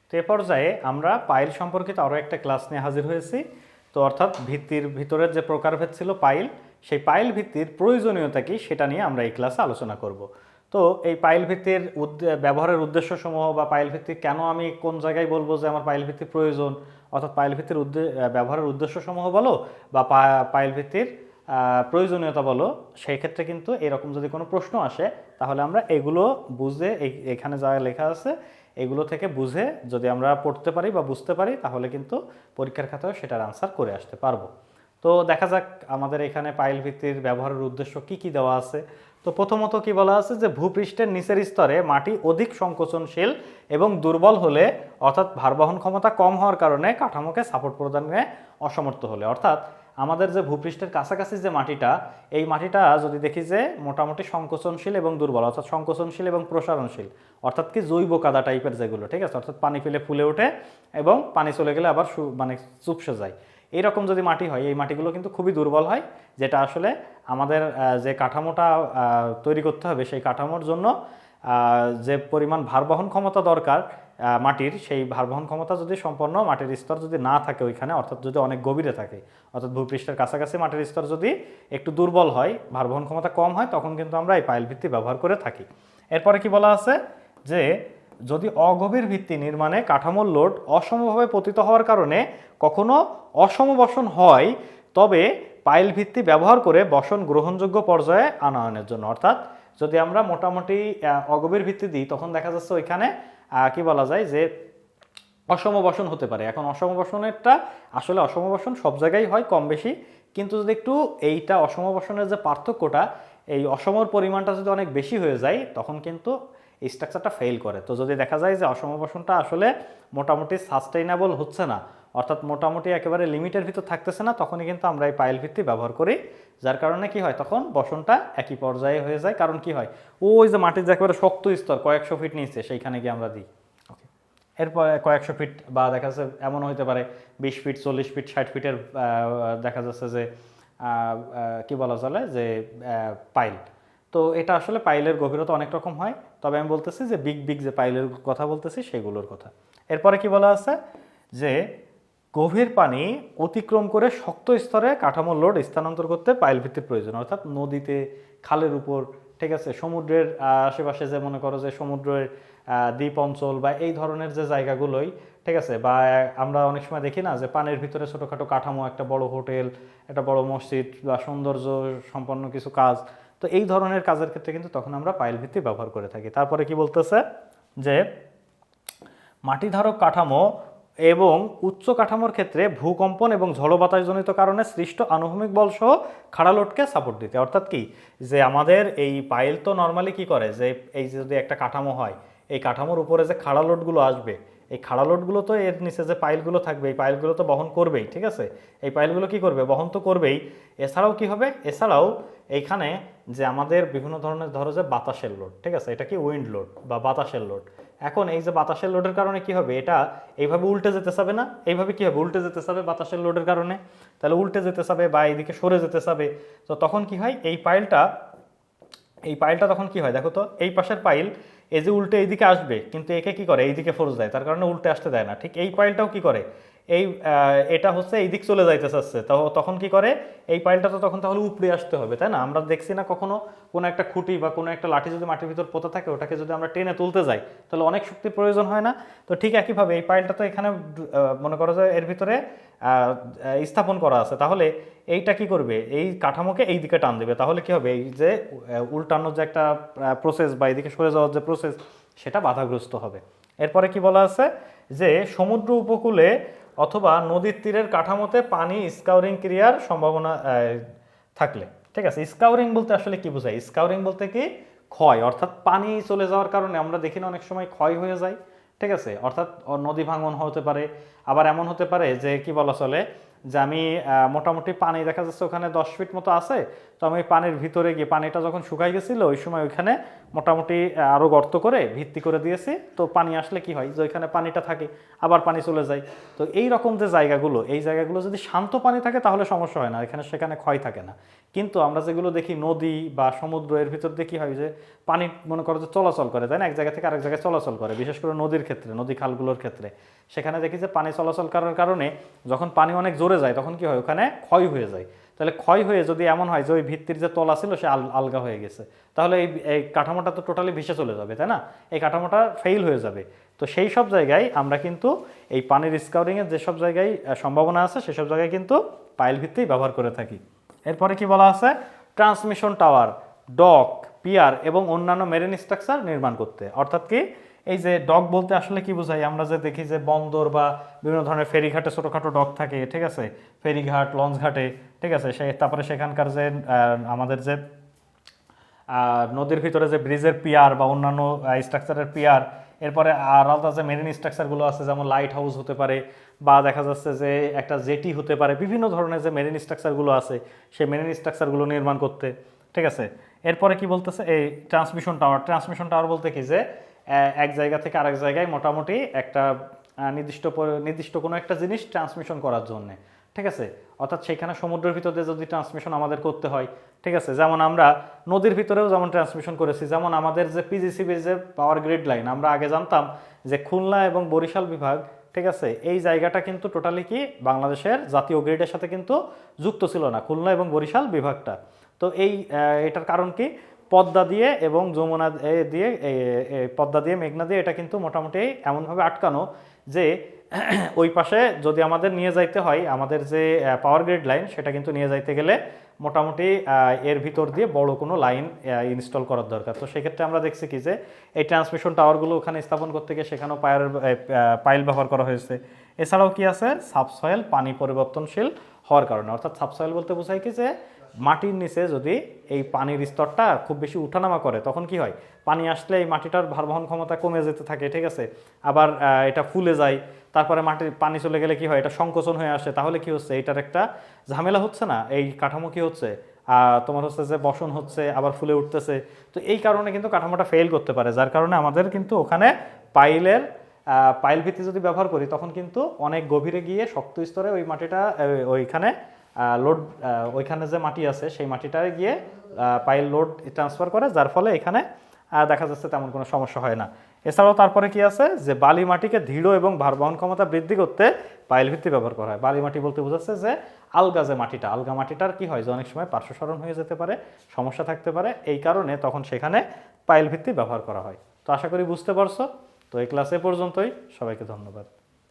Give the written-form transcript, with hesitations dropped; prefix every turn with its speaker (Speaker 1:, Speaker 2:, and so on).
Speaker 1: তো এ পর্যায়ে আমরা পাইল সম্পর্কিত আরও একটা ক্লাস নিয়ে হাজির হয়েছি। তো অর্থাৎ ভিত্তির ভিতরের যে প্রকারভেদ ছিল পাইল, সেই পাইল ভিত্তির প্রয়োজনীয়তা কি সেটা নিয়ে আমরা এই ক্লাসে আলোচনা করব। তো এই পাইল ভিত্তির ব্যবহারের উদ্দেশ্যসমূহ বা পাইল ভিত্তি কেন আমি কোন জায়গায় বলবো যে আমার পাইল ভিত্তির প্রয়োজন, অর্থাৎ পাইল ভিত্তির ব্যবহারের উদ্দেশ্যসমূহ বলো বা পাইল ভিত্তির প্রয়োজনীয়তা বলো, সেই ক্ষেত্রে কিন্তু এরকম যদি কোনো প্রশ্ন আসে তাহলে আমরা এগুলো বুঝে এখানে যা লেখা আছে এগুলো থেকে বুঝে যদি আমরা পড়তে পারি বা বুঝতে পারি তাহলে কিন্তু পরীক্ষার খাতায় সেটার আনসার করে আসতে পারবো। তো দেখা যাক আমাদের এখানে পাইল ভিত্তির ব্যবহারের উদ্দেশ্য কি কি দেওয়া আছে। তো প্রথমত কি বলা আছে যে ভূপৃষ্ঠের নিচের স্তরে মাটি অধিক সংকোচনশীল এবং দুর্বল হলে, অর্থাৎ ভারবহন ক্ষমতা কম হওয়ার কারণে কাঠামোকে সাপোর্ট প্রদানে অসমর্থ হলে, অর্থাৎ আমাদের যে ভূপৃষ্ঠের কাছাকাছি যে মাটিটা, এই মাটিটা যদি দেখি যে মোটামুটি সংকোচনশীল এবং দুর্বল, অর্থাৎ সংকোচনশীল এবং প্রসারণশীল, অর্থাৎ কি জৈব কাদা টাইপের যেগুলো, ঠিক আছে, অর্থাৎ পানি পেলে ফুলে ওঠে এবং পানি চলে গেলে আবার মানে চুপসে যায়, এইরকম যদি মাটি হয়, এই মাটিগুলো কিন্তু খুবই দুর্বল হয়, যেটা আসলে আমাদের যে কাঠামোটা তৈরি করতে হবে সেই কাঠামোর জন্য যে পরিমাণ ভারবহন ক্ষমতা দরকার মাটির, সেই ভারবহন ক্ষমতা যদি সম্পন্ন মাটির স্তর যদি না থাকে ওইখানে, অর্থাৎ যদি অনেক গভীরে থাকে, অর্থাৎ ভূপৃষ্ঠের কাছাকাছি মাটির স্তর যদি একটু দুর্বল হয়, ভারবহন ক্ষমতা কম হয়, তখন কিন্তু আমরা এই পাইল ভিত্তি ব্যবহার করে থাকি। এরপরে কি বলা আছে যে যদি অগভীর ভিত্তি নির্মাণে কাঠামোর লোড অসমভাবে পতিত হওয়ার কারণে কখনো অসম বসন হয়, তবে পাইল ভিত্তি ব্যবহার করে বসন গ্রহণযোগ্য পর্যায়ে আনয়নের জন্য, অর্থাৎ যদি আমরা মোটামুটি অগভীর ভিত্তি দিই তখন দেখা যাচ্ছে ওইখানে কি বলা যায় যে অসম বসন হতে পারে। এখন অসম বসনেরটা আসলে অসম বসন সব জায়গায় হয় কম বেশি, কিন্তু যদি একটু এইটা অসম বসনের যে পার্থক্যটা, এই অসমর পরিমাণটা যদি অনেক বেশি হয়ে যায় তখন কিন্তু এই স্ট্রাকচারটা ফেল করে। তো যদি দেখা যায় যে অসম বসনটা আসলে মোটামুটি সাস্টেইনেবল হচ্ছে না, অর্থাৎ মোটামুটি একেবারে লিমিটের ভিতর থাকতেছে না, তখনই কিন্তু আমরা এই পাইল ভিত্তি ব্যবহার করি, যার কারণে কি হয় তখন বসনটা একই পর্যায়ে হয়ে যায়। কারণ কি হয়, ওই যে মাটির যে একেবারে শক্ত স্তর কয়েকশো ফিট নিচে সেইখানে গিয়ে আমরা দিই, এরপর কয়েকশো ফিট বা দেখা যাচ্ছে এমন হতে পারে 20 ফিট 40 ফিট 60 ফিটের দেখা যাচ্ছে যে কি বলা চলে যে পাইল। তো এটা আসলে পাইলের গভীরতা অনেক রকম হয়, তবে আমি বলতেছি যে বিগ বিগ যে পাইলের কথা বলতেছি সেগুলোর কথা। এরপরে কি বলা আছে যে গভীর পানি অতিক্রম করে শক্ত স্তরে কাঠামোর লোড স্থানান্তর করতে পাইল ভিত্তির প্রয়োজন, অর্থাৎ নদীতে, খালের উপর, ঠিক আছে, সমুদ্রের আশেপাশে যে মনে করো যে সমুদ্রের দ্বীপ অঞ্চল বা এই ধরনের যে জায়গাগুলোই, ঠিক আছে, বা আমরা অনেক সময় দেখি না যে পানির ভিতরে ছোটোখাটো কাঠামো, একটা বড় হোটেল, একটা বড় মসজিদ বা সৌন্দর্য সম্পন্ন কিছু কাজ, তো এই ধরনের কাজের ক্ষেত্রে কিন্তু তখন আমরা পাইল ভিত্তি ব্যবহার করে থাকি। তারপরে কি বলতেছে যে মাটিধারক কাঠামো এবং উচ্চ কাঠামোর ক্ষেত্রে ভূকম্পন এবং ঝড়ো বাতাসজনিত কারণে সৃষ্ট আনুভূমিক বল সহ খাড়া লোডকে সাপোর্ট দিতে, অর্থাৎ কি যে আমাদের এই পাইল তো নর্মালি কি করে যে এই যদি একটা কাঠামো হয়, এই কাঠামোর উপরে যে খাড়া লোডগুলো আসবে, এই খাড়া লোডগুলো তো এর নিচে যে পাইলগুলো থাকবে এই পাইলগুলো তো বহন করবেই, ঠিক আছে, এই পাইলগুলো কি করবে, বহন তো করবেই। এছাড়াও কি হবে, এছাড়াও এইখানে যে আমাদের বিভিন্ন ধরনের ধরো যে বাতাসের লোড, ঠিক আছে, এটা কি উইন্ড লোড বা বাতাসের লোড। এখন এই যে বাতাসের লোডের কারণে কি হবে, এটা এইভাবে উল্টে যেতে চাবে না, এইভাবে কি হবে উল্টে যেতে চাবে বাতাসের লোডের কারণে, তাহলে উল্টে যেতে চাবে বা এইদিকে সরে যেতে চাবে। তো তখন কি হয়, এই পাইলটা তখন কি হয় দেখো তো, এই পাশের পাইল এই যে উল্টে এইদিকে আসবে, কিন্তু একে কি করে এইদিকে ফোর্স দেয়, তার কারণে উল্টে আসতে দেয় না। ঠিক এই পাইলটাও কি করে, এই এটা হচ্ছে এই দিক চলে যাইতে চাচ্ছে, তখন কি করে, এই পাইলটা তো তখন তাহলে উপড়ে আসতে হবে, তাই না? আমরা দেখছি না কখনো কোনো একটা খুঁটি বা কোনো একটা লাঠি যদি মাটির ভিতর পোতা থাকে, ওটাকে যদি আমরা টেনে তুলতে যাই তাহলে অনেক শক্তির প্রয়োজন হয় না? তো ঠিক একইভাবে এই পাইলটা তো এখানে মনে করো যে এর ভিতরে স্থাপন করা আছে, তাহলে এইটা কি করবে, এই কাঠামোকে এই দিকে টান দেবে, তাহলে কি হবে, এই যে উল্টানোর যে একটা প্রসেস বা এইদিকে সরে যাওয়ার যে প্রসেস সেটা বাধাগ্রস্ত হবে। এরপরে কি বলা আছে যে সমুদ্র উপকূলে অথবা নদীর তীরের কাঠামোতে পানি স্কাউরিং ক্রিয়ার সম্ভাবনা থাকলে, ঠিক আছে, স্কাউরিং বলতে আসলে কি বোঝায়, স্কাউরিং বলতে কি ক্ষয়, অর্থাৎ পানি চলে যাওয়ার কারণে আমরা দেখি না অনেক সময় ক্ষয় হয়ে যায়, ঠিক আছে, অর্থাৎ নদী ভাঙন হতে পারে, আবার এমন হতে পারে যে কি বলা চলে যে আমি মোটামুটি পানি দেখা যাচ্ছে ওখানে 10 ফিট মতো আছে, তো আমি পানির ভিতরে গিয়ে পানিটা যখন শুকাই গেছিলো ওই সময় ওইখানে মোটামুটি আরও গর্ত করে ভিত্তি করে দিয়েছি। তো পানি আসলে কি হয় যে ওইখানে পানিটা থাকে, আবার পানি চলে যায়। তো এই রকম যে জায়গাগুলো, এই জায়গাগুলো যদি শান্ত পানি থাকে তাহলে সমস্যা হয় না, এখানে সেখানে ক্ষয় থাকে না। কিন্তু আমরা যেগুলো দেখি নদী বা সমুদ্র, এর ভিতর দিয়ে কি হয় যে পানি মনে করো যে চলাচল করে, তাই না, এক জায়গা থেকে আরেক জায়গায় চলাচল করে, বিশেষ করে নদীর ক্ষেত্রে, নদী খালগুলোর ক্ষেত্রে। সেখানে দেখি যে পানি চলাচল করার কারণে যখন পানি অনেক জোরে যায় তখন কি হয়, ওখানে ক্ষয় হয়ে যায়। তাহলে ক্ষয় হয়ে যদি এমন হয় যে ওই ভিত্তির যে তলা ছিল সে আলগা হয়ে গেছে, তাহলে এই কাঠামোটা তো টোটালি ভেসে চলে যাবে, তাই না, এই কাঠামোটা ফেইল হয়ে যাবে। তো সেই সব জায়গায় আমরা কিন্তু এই পানির স্কাউরিংয়ের যেসব জায়গায় সম্ভাবনা আছে সেসব জায়গায় কিন্তু পাইল ভিত্তি ব্যবহার করে থাকি। এরপরে কি বলা আছে, ট্রান্সমিশন টাওয়ার, ডক, পিয়ার এবং অন্যান্য মেরিন স্ট্রাকচার নির্মাণ করতে। অর্থাৎ কি, এই যে ডক বলতে আসলে কি বোঝায়, আমরা যে দেখি যে বন্দর বা বিভিন্ন ধরনের ফেরিঘাটে ছোটোখাটো ডক থাকে, ঠিক আছে, ফেরিঘাট, লঞ্চ ঘাটে, ঠিক আছে, তারপরে সেখানকার যে আমাদের যে নদীর ভিতরে যে ব্রিজের পিয়ার বা অন্যান্য স্ট্রাকচারের পিয়ার, এরপরে আলাদা যে মেরিন স্ট্রাকচারগুলো আছে যেমন লাইট হাউস হতে পারে, বা দেখা যাচ্ছে যে একটা জেটি হতে পারে, বিভিন্ন ধরনের যে মেরিন স্ট্রাকচারগুলো আছে সেই মেরিন স্ট্রাকচারগুলো নির্মাণ করতে, ঠিক আছে। এরপরে কি বলতেছে, এই ট্রান্সমিশন টাওয়ার। ট্রান্সমিশন টাওয়ার বলতে কি যে এক জায়গা থেকে আরেক জায়গায় মোটামুটি একটা নির্দিষ্ট কোনো একটা জিনিস ট্রান্সমিশন করার জন্যে, ঠিক আছে। অর্থাৎ সেখানে সমুদ্রের ভিতরে যদি ট্রান্সমিশন আমাদের করতে হয়, ঠিক আছে, যেমন আমরা নদীর ভিতরেও যেমন ট্রান্সমিশন করেছি, যেমন আমাদের যে পিজিসিবির যে পাওয়ার গ্রিড লাইন, আমরা আগে জানতাম যে খুলনা এবং বরিশাল বিভাগ, ঠিক আছে, এই জায়গাটা কিন্তু টোটালি কি বাংলাদেশের জাতীয় গ্রিডের সাথে কিন্তু যুক্ত ছিল না, খুলনা এবং বরিশাল বিভাগটা। তো এটার কারণ কি, পদ্মা দিয়ে এবং যমুনা দিয়ে, পদ্মা দিয়ে মেঘনা দিয়ে এটা কিন্তু মোটামুটি এমনভাবে আটকানো যে ওই পাশে যদি আমাদের নিয়ে যাইতে হয় আমাদের যে পাওয়ার গ্রিড লাইন, সেটা কিন্তু নিয়ে যাইতে গেলে মোটামুটি এর ভিতর দিয়ে বড় কোনো লাইন ইনস্টল করার দরকার। তো সেক্ষেত্রে আমরা দেখছি কি যে এই ট্রান্সমিশন টাওয়ারগুলো ওখানে স্থাপন করতে গিয়ে সেখানেও পাইল ব্যবহার করা হয়েছে। এছাড়াও কি আছে, সাবসয়েল, পানি পরিবর্তনশীল হওয়ার কারণে। অর্থাৎ সাবসয়েল বলতে বোঝায় কি যে মাটির নিচে যদি এই পানির স্তরটা খুব বেশি উঠানামা করে তখন কি হয়, পানি আসলে এই মাটিটার ভারবহন ক্ষমতা কমে যেতে থাকে, ঠিক আছে, আবার এটা ফুলে যায়, তারপরে পানি চলে গেলে কি হয়, এটা সংকোচন হয়ে আসে। তাহলে কি হচ্ছে, এটার একটা ঝামেলা হচ্ছে না, এই কাঠামো কি হচ্ছে, তোমার হচ্ছে যে বসন হচ্ছে, আবার ফুলে উঠতেছে। তো এই কারণে কিন্তু কাঠামোটা ফেল করতে পারে, যার কারণে আমাদের কিন্তু ওখানে পাইল ভিত্তি যদি ব্যবহার করি তখন কিন্তু অনেক গভীরে গিয়ে শক্ত স্তরে ওই মাটিটা ওইখানে ওইখানে যে মাটি আছে সেই মাটিটায় গিয়ে পাইল লোড ট্রান্সফার করে, যার ফলে এখানে দেখা যাচ্ছে তেমন কোনো সমস্যা হয় না। এছাড়াও তারপরে কি আছে, যে বালি মাটিকে দৃঢ় এবং ভারবহন ক্ষমতা বৃদ্ধি করতে পাইল ভিত্তি ব্যবহার করা হয়। বালি মাটি বলতে বোঝাচ্ছে যে আলগা যে মাটিটা, আলগা মাটিটার কি হয় যে অনেক সময় পার্শ্বসরণ হয়ে যেতে পারে, সমস্যা থাকতে পারে, এই কারণে তখন সেখানে পাইল ভিত্তি ব্যবহার করা হয়। তো আশা করি বুঝতে পারছো। তো এই ক্লাসে পর্যন্তই, সবাইকে ধন্যবাদ।